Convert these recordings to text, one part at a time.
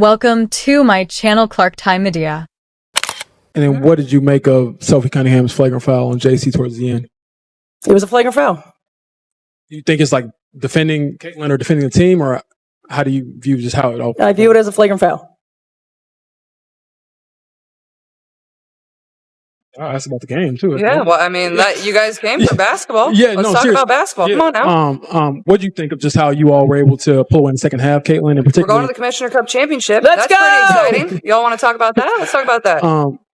Welcome to my channel, Clark Time Media. And then what did you make of Sophie Cunningham's flagrant foul on JC towards the end? It was a flagrant foul. Do you think it's like defending Caitlin or defending the team, or how do you view just how it all? I view it as a flagrant foul. Oh, that's about the game too. Yeah, well, I mean, that you guys came for basketball. Yeah, Let's no, talk seriously. about basketball. Yeah. Come on now. What do you think of just how you all were able to pull in the second half, Caitlin, in We're particular? going to the Commissioner Cup Championship. Let's That's go! pretty exciting. Y'all want to talk about that? Let's talk about that.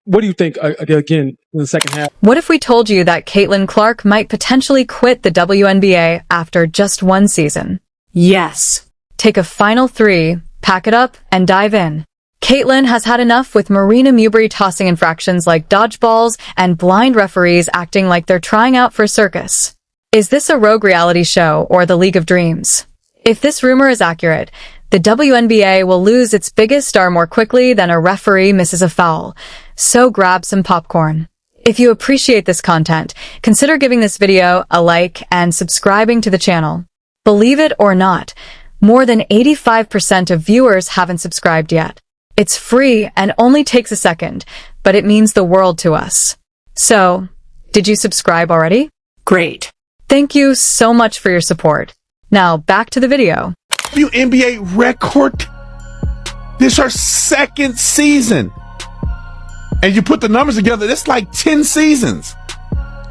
What do you think again in the second half? What if we told you that Caitlin Clark might potentially quit the WNBA after just one season? Yes. Take a final 3, pack it up, and dive in. Caitlin has had enough with Marina Mewbury tossing infractions like dodgeballs and blind referees acting like they're trying out for a circus. Is this a rogue reality show or the League of Dreams? If this rumor is accurate, the WNBA will lose its biggest star more quickly than a referee misses a foul. So grab some popcorn. If you appreciate this content, consider giving this video a like and subscribing to the channel. Believe it or not, more than 85% of viewers haven't subscribed yet. It's free and only takes a second, but it means the world to us. So, did you subscribe already? Great. Thank you so much for your support. Now, back to the video. WNBA record. This is her second season. And you put the numbers together, that's like 10 seasons.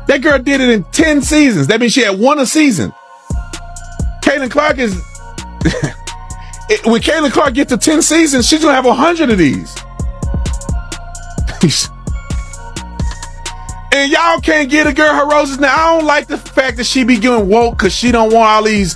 That girl did it in 10 seasons. That means she had one a season. Caitlin Clark is... when Caitlin Clark gets to 10 seasons, she's going to have 100 of these. And y'all can't get a girl her roses. Now, I don't like the fact that she be getting woke because she don't want all these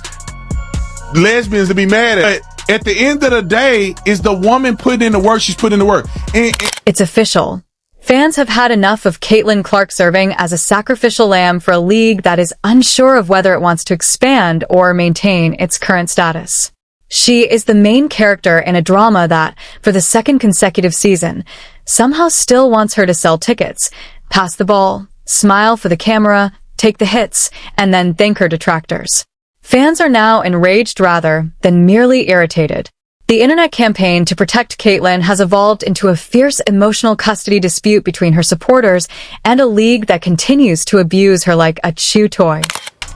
lesbians to be mad at. But at the end of the day, is the woman putting in the work, she's putting in the work. It's official. Fans have had enough of Caitlin Clark serving as a sacrificial lamb for a league that is unsure of whether it wants to expand or maintain its current status. She is the main character in a drama that, for the second consecutive season, somehow still wants her to sell tickets, pass the ball, smile for the camera, take the hits, and then thank her detractors. Fans are now enraged rather than merely irritated. The internet campaign to protect Caitlin has evolved into a fierce emotional custody dispute between her supporters and a league that continues to abuse her like a chew toy.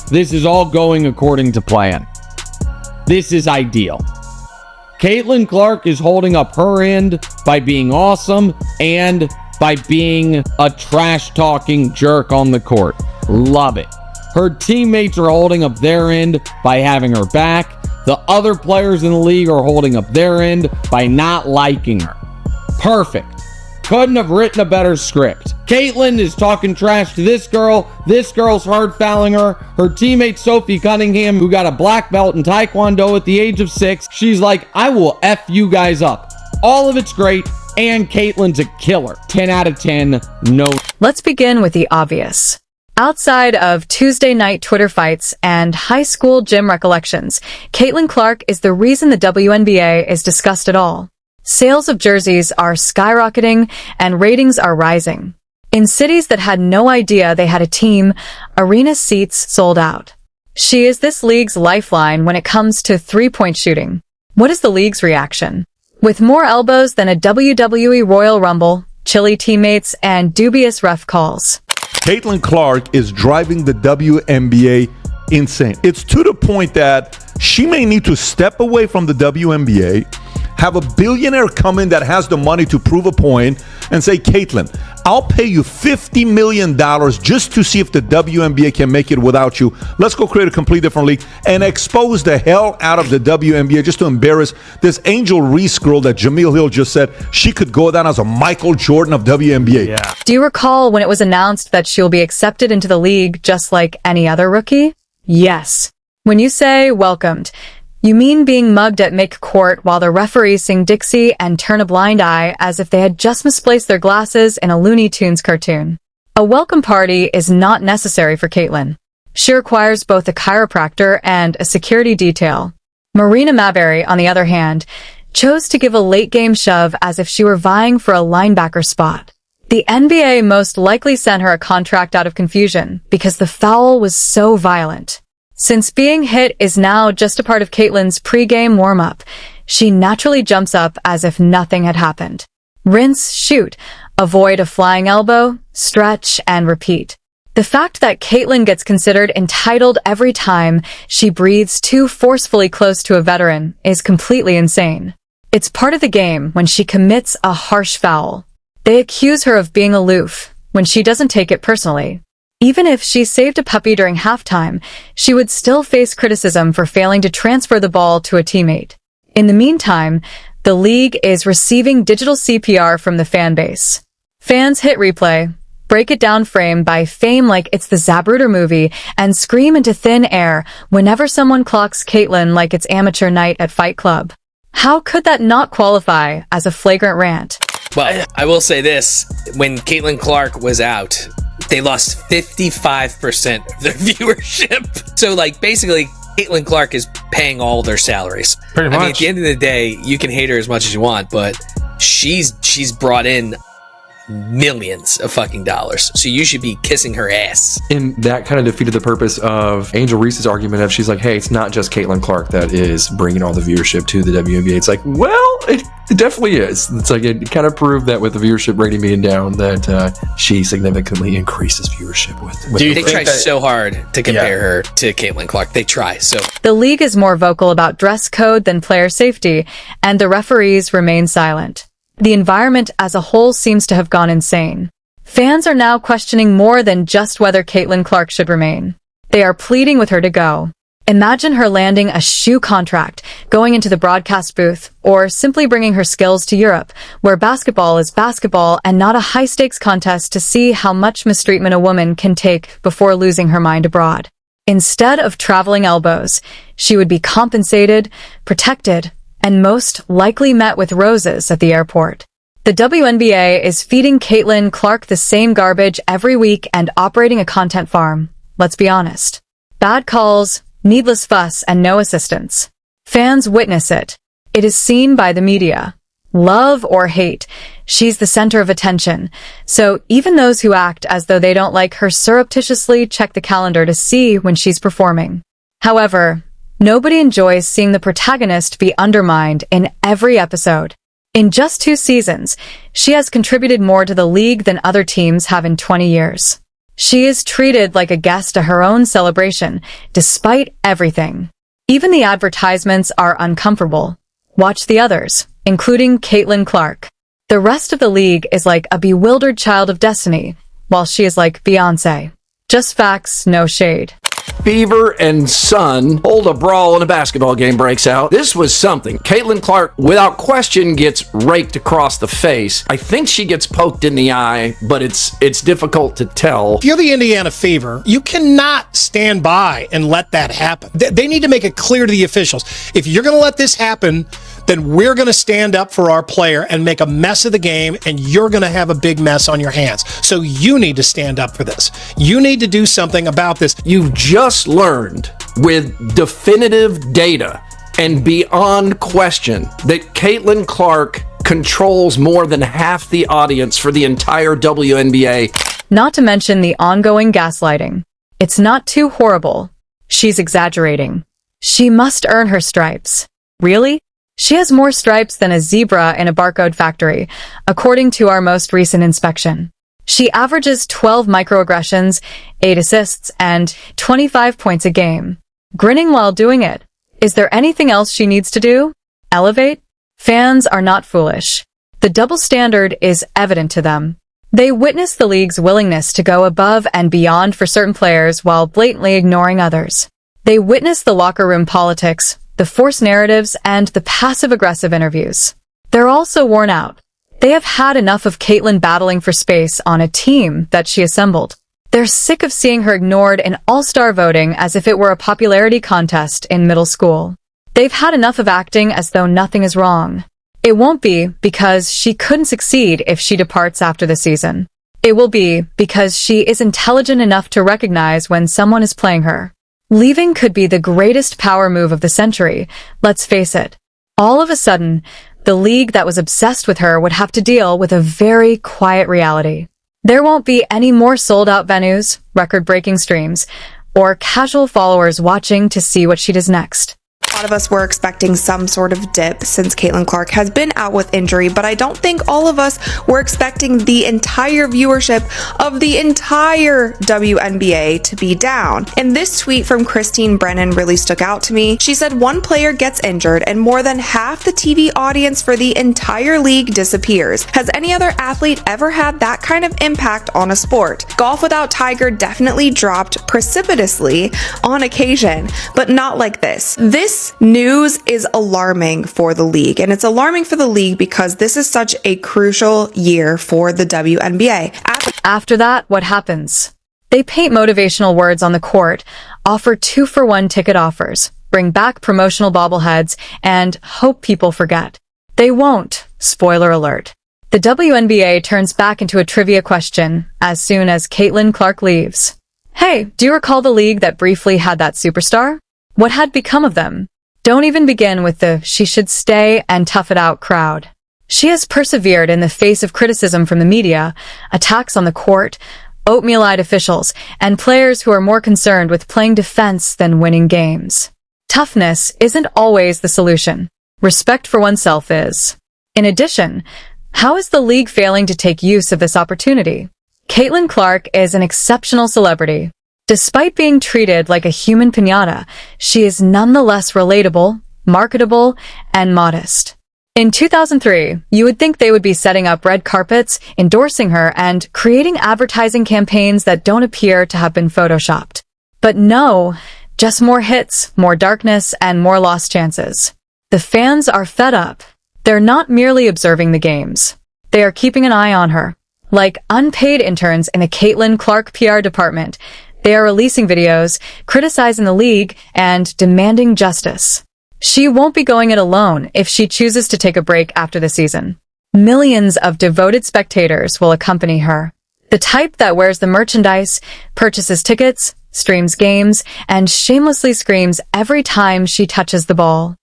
This is all going according to plan. This is ideal. Caitlin Clark is holding up her end by being awesome and by being a trash-talking jerk on the court. Love it. Her teammates are holding up their end by having her back. The other players in the league are holding up their end by not liking her. Perfect. Couldn't have written a better script. Caitlin is talking trash to this girl's hard fouling her. Her teammate Sophie Cunningham, who got a black belt in Taekwondo at the age of 6, she's like, I will F you guys up. All of it's great, and Caitlin's a killer. 10 out of 10, no. Let's begin with the obvious. Outside of Tuesday night Twitter fights and high school gym recollections, Caitlin Clark is the reason the WNBA is discussed at all. Sales of jerseys are skyrocketing and ratings are rising. In cities that had no idea they had a team, arena seats sold out. She is this league's lifeline when it comes to three-point shooting. What is the league's reaction? With more elbows than a WWE Royal Rumble, chilly teammates, and dubious ref calls. Caitlin Clark is driving the WNBA insane. It's to the point that she may need to step away from the WNBA, have a billionaire come in that has the money to prove a point, and say, Caitlin, I'll pay you $50 million just to see if the WNBA can make it without you. Let's go create a complete different league and expose the hell out of the WNBA just to embarrass this Angel Reese girl that Jameel Hill just said she could go down as a Michael Jordan of WNBA. Yeah. Do you recall when it was announced that she'll be accepted into the league just like any other rookie? Yes. When you say welcomed, you mean being mugged at midcourt while the referees sing Dixie and turn a blind eye as if they had just misplaced their glasses in a Looney Tunes cartoon. A welcome party is not necessary for Caitlin. She requires both a chiropractor and a security detail. Marina Mewbury, on the other hand, chose to give a late-game shove as if she were vying for a linebacker spot. The NBA most likely sent her a contract out of confusion because the foul was so violent. Since being hit is now just a part of Caitlin's pre-game warm-up, she naturally jumps up as if nothing had happened. Rinse, shoot, avoid a flying elbow, stretch, and repeat. The fact that Caitlyn gets considered entitled every time she breathes too forcefully close to a veteran is completely insane. It's part of the game when she commits a harsh foul. They accuse her of being aloof when she doesn't take it personally. Even if she saved a puppy during halftime, she would still face criticism for failing to transfer the ball to a teammate. In the meantime, the league is receiving digital CPR from the fan base. Fans hit replay, break it down frame by frame like it's the Zapruder movie, and scream into thin air whenever someone clocks Caitlyn like it's amateur night at Fight Club. How could that not qualify as a flagrant rant? Well, I will say this. When Caitlin Clark was out, they lost 55% of their viewership. So, basically, Caitlin Clark is paying all their salaries. Pretty much. I mean, at the end of the day, you can hate her as much as you want, but she's brought in millions of fucking dollars. So you should be kissing her ass. And that kind of defeated the purpose of Angel Reese's argument of she's like, hey, it's not just Caitlin Clark that is bringing all the viewership to the WNBA. It's like, well, it definitely is. It's like it kind of proved that with the viewership rating being down that she significantly increases viewership with They try so hard to compare her to Caitlin Clark. They try. So the league is more vocal about dress code than player safety, and the referees remain silent. The environment as a whole seems to have gone insane. Fans are now questioning more than just whether Caitlin Clark should remain. They are pleading with her to go. Imagine her landing a shoe contract, going into the broadcast booth, or simply bringing her skills to Europe, where basketball is basketball and not a high-stakes contest to see how much mistreatment a woman can take before losing her mind abroad. Instead of traveling elbows, she would be compensated, protected, and most likely met with roses at the airport. The WNBA is feeding Caitlin Clark the same garbage every week and operating a content farm. Let's be honest. Bad calls, needless fuss, and no assistance. Fans witness it. It is seen by the media. Love or hate, she's the center of attention. So even those who act as though they don't like her surreptitiously check the calendar to see when she's performing. However, nobody enjoys seeing the protagonist be undermined in every episode. In just 2 seasons, she has contributed more to the league than other teams have in 20 years. She is treated like a guest to her own celebration, despite everything. Even the advertisements are uncomfortable. Watch the others, including Caitlin Clark. The rest of the league is like a bewildered child of destiny, while she is like Beyoncé. Just facts, no shade. Fever and sun hold a brawl and a basketball game breaks out. This was something. Caitlin Clark, without question, gets raked across the face. I think she gets poked in the eye, but it's difficult to tell. If you're the Indiana Fever, you cannot stand by and let that happen. They need to make it clear to the officials. If you're going to let this happen, then we're going to stand up for our player and make a mess of the game, and you're going to have a big mess on your hands. So you need to stand up for this. You need to do something about this. You've just learned with definitive data and beyond question that Caitlin Clark controls more than half the audience for the entire WNBA. Not to mention the ongoing gaslighting. It's not too horrible. She's exaggerating. She must earn her stripes. Really? She has more stripes than a zebra in a barcode factory, according to our most recent inspection. She averages 12 microaggressions, 8 assists, and 25 points a game. Grinning while doing it. Is there anything else she needs to do? Elevate? Fans are not foolish. The double standard is evident to them. They witness the league's willingness to go above and beyond for certain players while blatantly ignoring others. They witness the locker room politics, the forced narratives, and the passive-aggressive interviews. They're also worn out. They have had enough of Caitlin battling for space on a team that she assembled. They're sick of seeing her ignored in all-star voting as if it were a popularity contest in middle school. They've had enough of acting as though nothing is wrong. It won't be because she couldn't succeed if she departs after the season. It will be because she is intelligent enough to recognize when someone is playing her. Leaving could be the greatest power move of the century, let's face it. All of a sudden, the league that was obsessed with her would have to deal with a very quiet reality. There won't be any more sold-out venues, record-breaking streams, or casual followers watching to see what she does next. lot of us were expecting some sort of dip since Caitlin Clark has been out with injury, but I don't think all of us were expecting the entire viewership of the entire WNBA to be down. And this tweet from Christine Brennan really stuck out to me. She said one player gets injured and more than half the TV audience for the entire league disappears. Has any other athlete ever had that kind of impact on a sport? Golf without Tiger definitely dropped precipitously on occasion, but not like this. This news is alarming for the league, and it's alarming for the league because this is such a crucial year for the WNBA. After that, what happens? They paint motivational words on the court, offer 2-for-1 ticket offers, bring back promotional bobbleheads, and hope people forget. They won't. Spoiler alert. The WNBA turns back into a trivia question as soon as Caitlin Clark leaves. Hey, do you recall the league that briefly had that superstar? What had become of them? Don't even begin with the "she should stay and tough it out" crowd. She has persevered in the face of criticism from the media, attacks on the court, oatmeal-eyed officials, and players who are more concerned with playing defense than winning games. Toughness isn't always the solution. Respect for oneself is. In addition, how is the league failing to take use of this opportunity? Caitlin Clark is an exceptional celebrity. Despite being treated like a human piñata, she is nonetheless relatable, marketable, and modest. In 2003, you would think they would be setting up red carpets, endorsing her, and creating advertising campaigns that don't appear to have been photoshopped. But no, just more hits, more darkness, and more lost chances. The fans are fed up. They're not merely observing the games. They are keeping an eye on her. Like unpaid interns in the Caitlin Clark PR department, they are releasing videos, criticizing the league, and demanding justice. She won't be going it alone if she chooses to take a break after the season. Millions of devoted spectators will accompany her. The type that wears the merchandise, purchases tickets, streams games, and shamelessly screams every time she touches the ball.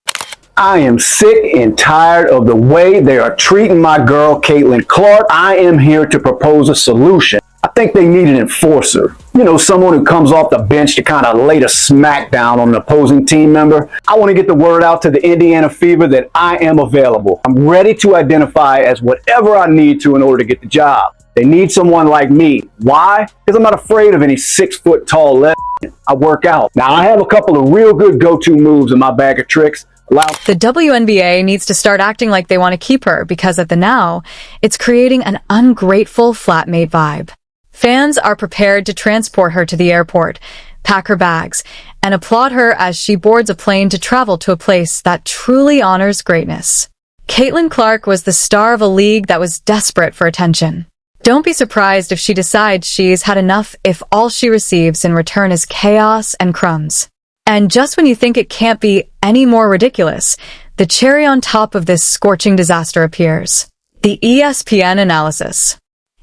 I am sick and tired of the way they are treating my girl, Caitlin Clark. I am here to propose a solution. I think they need an enforcer. You know, someone who comes off the bench to kind of lay the smack down on an opposing team member. I want to get the word out to the Indiana Fever that I am available. I'm ready to identify as whatever I need to in order to get the job. They need someone like me. Why? Because I'm not afraid of any 6-foot tall lesbian. I work out. Now, I have a couple of real good go-to moves in my bag of tricks. The WNBA needs to start acting like they want to keep her because at the now, it's creating an ungrateful flatmate vibe. Fans are prepared to transport her to the airport, pack her bags, and applaud her as she boards a plane to travel to a place that truly honors greatness. Caitlin Clark was the star of a league that was desperate for attention. Don't be surprised if she decides she's had enough if all she receives in return is chaos and crumbs. And just when you think it can't be any more ridiculous, the cherry on top of this scorching disaster appears. The ESPN analysis.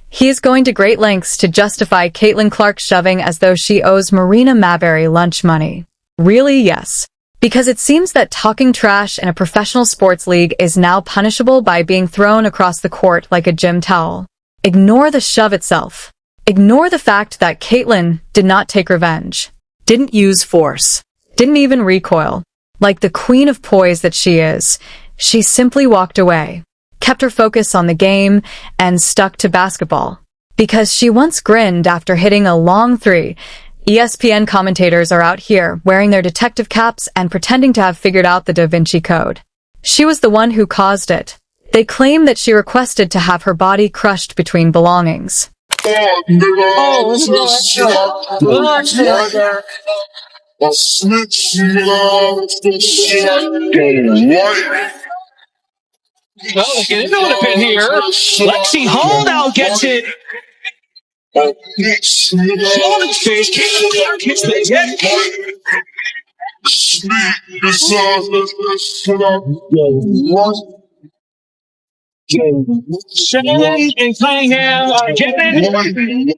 He is going to great lengths to justify Caitlin Clark shoving as though she owes Marina Maberry lunch money. Really, yes. Because it seems that talking trash in a professional sports league is now punishable by being thrown across the court like a gym towel. Ignore the shove itself. Ignore the fact that Caitlin did not take revenge. Didn't use force. Didn't even recoil. Like the queen of poise that she is, she simply walked away, kept her focus on the game, and stuck to basketball. Because she once grinned after hitting a long three, ESPN commentators are out here wearing their detective caps and pretending to have figured out the Da Vinci Code. She was the one who caused it. They claim that she requested to have her body crushed between belongings. A snitch loves the shit. Well, they get into it a bit here. Lexi Holdout gets it. Golden State Caitlin hits the tip. Shane and Cunningham are getting it.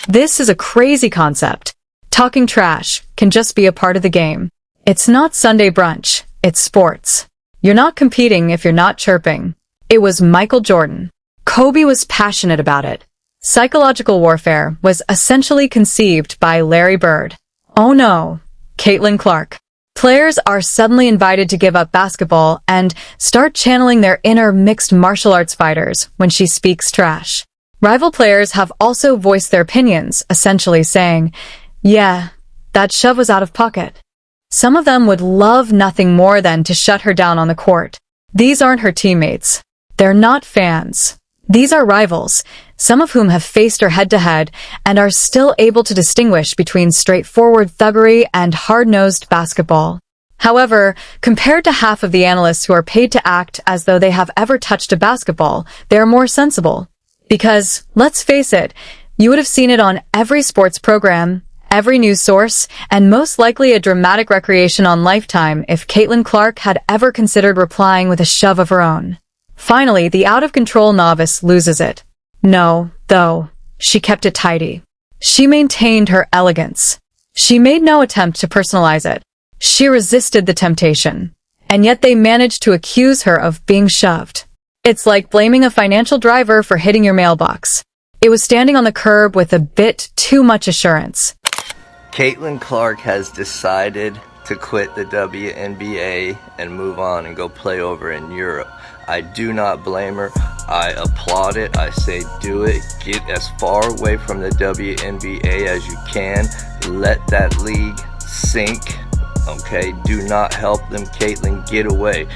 This is a crazy concept. Talking trash can just be a part of the game. It's not Sunday brunch, it's sports. You're not competing if you're not chirping. It was Michael Jordan. Kobe was passionate about it. Psychological warfare was essentially conceived by Larry Bird. Oh no, Caitlin Clark. Players are suddenly invited to give up basketball and start channeling their inner mixed martial arts fighters when she speaks trash. Rival players have also voiced their opinions, essentially saying, yeah, that shove was out of pocket. Some of them would love nothing more than to shut her down on the court. These aren't her teammates. They're not fans. These are rivals, some of whom have faced her head-to-head and are still able to distinguish between straightforward thuggery and hard-nosed basketball. However, compared to half of the analysts who are paid to act as though they have ever touched a basketball, they are more sensible. Because, let's face it, you would have seen it on every sports program, every news source, and most likely a dramatic recreation on Lifetime if Caitlin Clark had ever considered replying with a shove of her own. Finally, the out-of-control novice loses it. No, though, she kept it tidy. She maintained her elegance. She made no attempt to personalize it. She resisted the temptation. And yet they managed to accuse her of being shoved. It's like blaming a financial driver for hitting your mailbox. It was standing on the curb with a bit too much assurance. Caitlin Clark has decided to quit the WNBA and move on and go play over in Europe. I do not blame her. I applaud it. I say do it. Get as far away from the WNBA as you can. Let that league sink. Okay? Do not help them, Caitlin. Get away.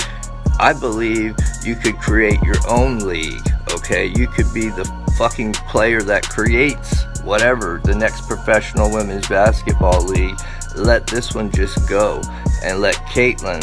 I believe you could create your own league. Okay? You could be the fucking player that creates whatever, the next professional women's basketball league. Let this one just go and let Caitlin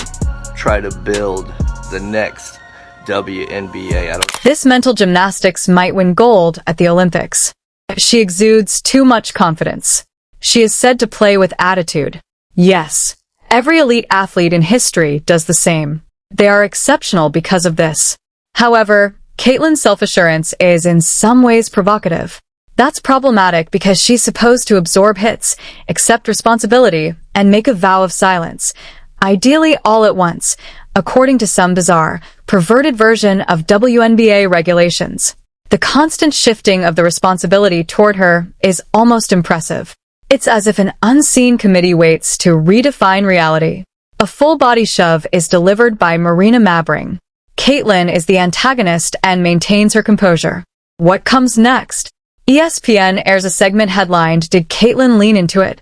try to build the next WNBA. This mental gymnastics might win gold at the Olympics. She exudes too much confidence. She is said to play with attitude. Yes, every elite athlete in history does the same. They are exceptional because of this. However, Caitlin's self-assurance is in some ways provocative. That's problematic because she's supposed to absorb hits, accept responsibility, and make a vow of silence, ideally all at once, according to some bizarre, perverted version of WNBA regulations. The constant shifting of the responsibility toward her is almost impressive. It's as if an unseen committee waits to redefine reality. A full-body shove is delivered by Marina Mabring. Caitlin is the antagonist and maintains her composure. What comes next? ESPN airs a segment headlined, "Did Caitlin lean into it?"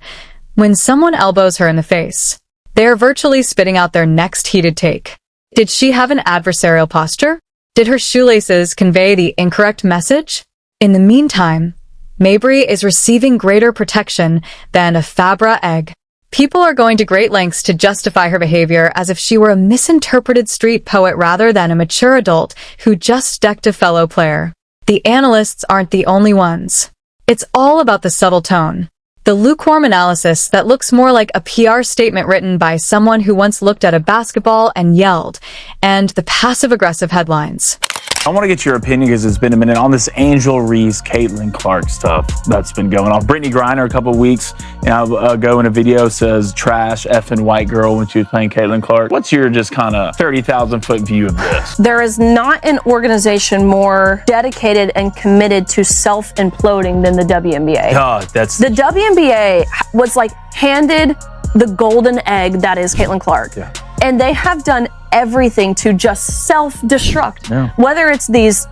When someone elbows her in the face, they are virtually spitting out their next heated take. Did she have an adversarial posture? Did her shoelaces convey the incorrect message? In the meantime, Mabry is receiving greater protection than a Fabra egg. People are going to great lengths to justify her behavior as if she were a misinterpreted street poet rather than a mature adult who just decked a fellow player. The analysts aren't the only ones. It's all about the subtle tone. The lukewarm analysis that looks more like a PR statement written by someone who once looked at a basketball and yelled, and the passive-aggressive headlines. I want to get your opinion because it's been a minute on this Angel Reese, Caitlin Clark stuff that's been going on. Brittany Griner a couple of weeks ago in a video says trash effing white girl when she was playing Caitlin Clark. What's your just kind of 30,000 foot view of this? There is not an organization more dedicated and committed to self-imploding than the WNBA. The WNBA was like handed the golden egg that is Caitlin Clark. Yeah. And they have done everything to just self-destruct. Yeah. Whether it's these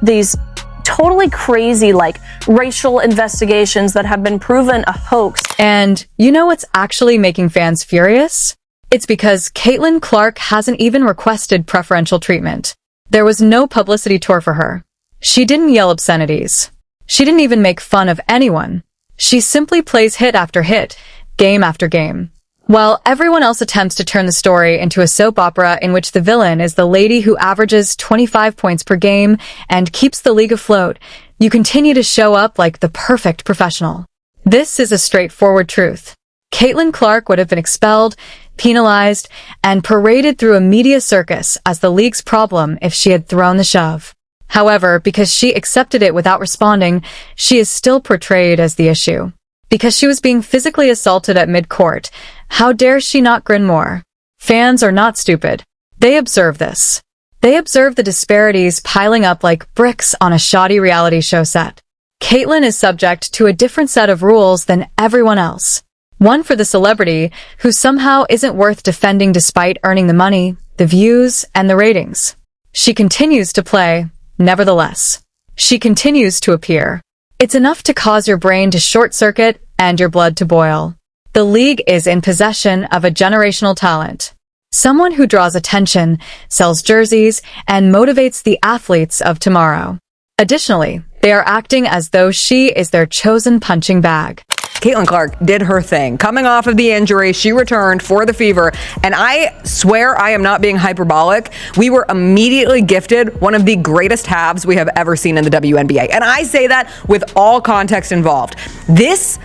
totally crazy like racial investigations that have been proven a hoax. And you know what's actually making fans furious? It's because Caitlin Clark hasn't even requested preferential treatment. There was no publicity tour for her. She didn't yell obscenities. She didn't even make fun of anyone. She simply plays hit after hit, game after game. While everyone else attempts to turn the story into a soap opera in which the villain is the lady who averages 25 points per game and keeps the league afloat, you continue to show up like the perfect professional. This is a straightforward truth. Caitlin Clark would have been expelled, penalized, and paraded through a media circus as the league's problem if she had thrown the shove. However, because she accepted it without responding, she is still portrayed as the issue. Because she was being physically assaulted at mid-court, how dare she not grin more? Fans are not stupid. They observe this. They observe the disparities piling up like bricks on a shoddy reality show set. Caitlyn is subject to a different set of rules than everyone else. One for the celebrity, who somehow isn't worth defending despite earning the money, the views, and the ratings. She continues to play, nevertheless. She continues to appear. It's enough to cause your brain to short-circuit and your blood to boil. The league is in possession of a generational talent. Someone who draws attention, sells jerseys, and motivates the athletes of tomorrow. Additionally, they are acting as though she is their chosen punching bag. Caitlin Clark did her thing. Coming off of the injury, she returned for the Fever, and I swear I am not being hyperbolic. We were immediately gifted one of the greatest halves we have ever seen in the WNBA, and I say that with all context involved. This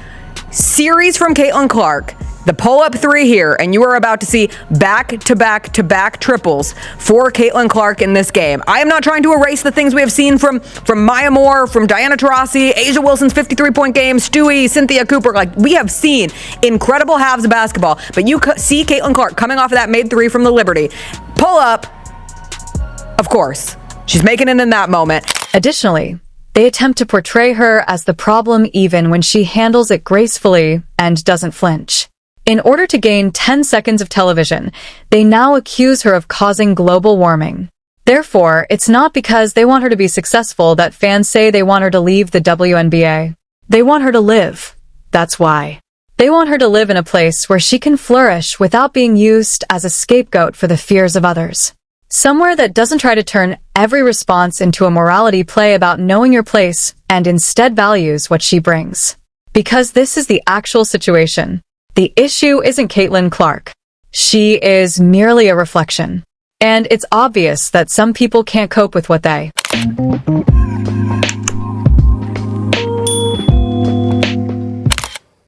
series from Caitlin Clark, the pull-up three here, and you are about to see back-to-back-to-back triples for Caitlin Clark in this game. I am not trying to erase the things we have seen from Maya Moore, from Diana Taurasi, Asia Wilson's 53-point game, Stewie, Cynthia Cooper. Like, we have seen incredible halves of basketball, but you see Caitlin Clark coming off of that made three from the Liberty. Pull-up, of course. She's making it in that moment. Additionally, they attempt to portray her as the problem even when she handles it gracefully and doesn't flinch. In order to gain 10 seconds of television, they now accuse her of causing global warming. Therefore, it's not because they want her to be successful that fans say they want her to leave the WNBA. They want her to live. That's why. They want her to live in a place where she can flourish without being used as a scapegoat for the fears of others. Somewhere that doesn't try to turn every response into a morality play about knowing your place and instead values what she brings. Because this is the actual situation. The issue isn't Caitlin Clark. She is merely a reflection. And it's obvious that some people can't cope with what they